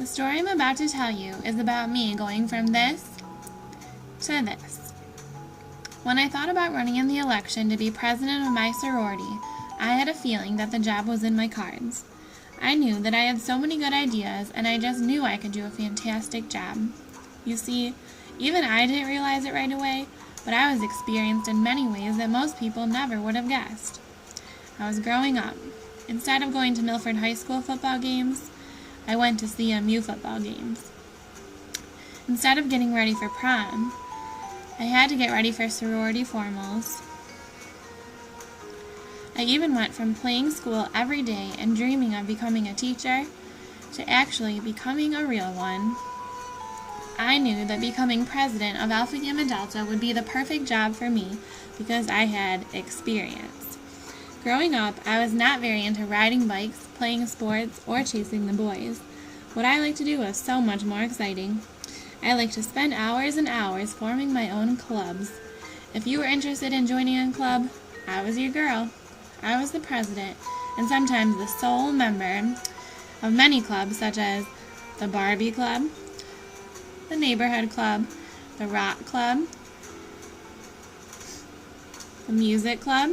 The story I'm about to tell you is about me going from this to this. When I thought about running in the election to be president of my sorority, I had a feeling that the job was in my cards. I knew that I had so many good ideas, and I just knew I could do a fantastic job. You see, even I didn't realize it right away, but I was experienced in many ways that most people never would have guessed. I was growing up. Instead of going to Milford High School football games, I went to CMU football games. Instead of getting ready for prom, I had to get ready for sorority formals. I even went from playing school every day and dreaming of becoming a teacher to actually becoming a real one. I knew that becoming president of Alpha Gamma Delta would be the perfect job for me because I had experience. Growing up, I was not very into riding bikes, playing sports, or chasing the boys. What I liked to do was so much more exciting. I liked to spend hours and hours forming my own clubs. If you were interested in joining a club, I was your girl. I was the president, and sometimes the sole member of many clubs such as the Barbie Club, the Neighborhood Club, the Rock Club, the Music Club,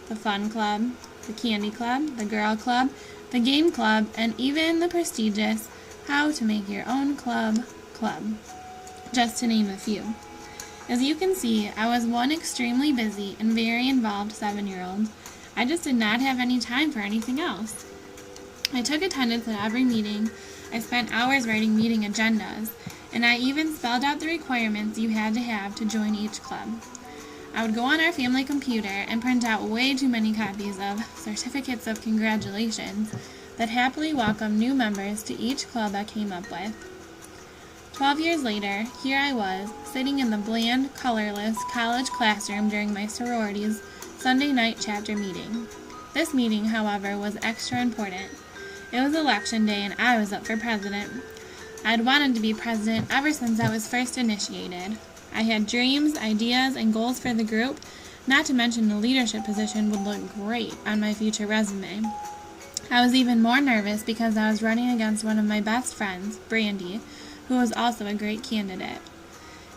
the Fun Club, the Candy Club, the Girl Club, the Game Club, and even the prestigious How to Make Your Own Club, just to name a few. As you can see, I was one extremely busy and very involved 7-year-old. I just did not have any time for anything else. I took attendance at every meeting, I spent hours writing meeting agendas, and I even spelled out the requirements you had to have to join each club. I would go on our family computer and print out way too many copies of certificates of congratulations that happily welcomed new members to each club I came up with. 12 years later, here I was, sitting in the bland, colorless college classroom during my sorority's Sunday night chapter meeting. This meeting, however, was extra important. It was election day and I was up for president. I'd wanted to be president ever since I was first initiated. I had dreams, ideas, and goals for the group, not to mention the leadership position would look great on my future resume. I was even more nervous because I was running against one of my best friends, Brandy, who was also a great candidate.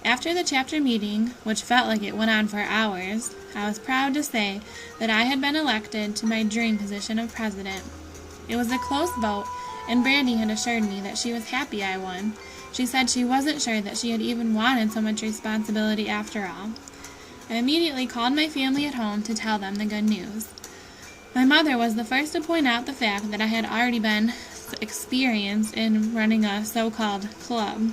After the chapter meeting, which felt like it went on for hours, I was proud to say that I had been elected to my dream position of president. It was a close vote, and Brandy had assured me that she was happy I won. She said she wasn't sure that she had even wanted so much responsibility after all. I immediately called my family at home to tell them the good news. My mother was the first to point out the fact that I had already been experienced in running a so-called club.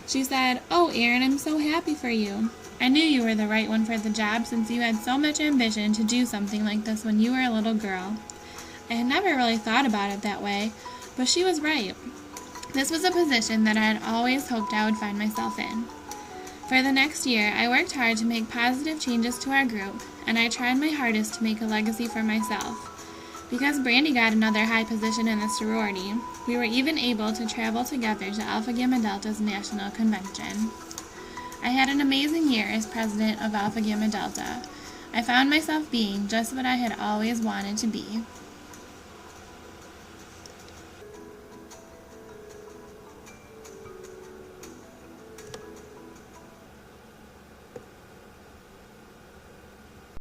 She said, "Oh, Erin, I'm so happy for you. I knew you were the right one for the job since you had so much ambition to do something like this when you were a little girl." I had never really thought about it that way, but she was right. This was a position that I had always hoped I would find myself in. For the next year, I worked hard to make positive changes to our group, and I tried my hardest to make a legacy for myself. Because Brandy got another high position in the sorority, we were even able to travel together to Alpha Gamma Delta's national convention. I had an amazing year as president of Alpha Gamma Delta. I found myself being just what I had always wanted to be.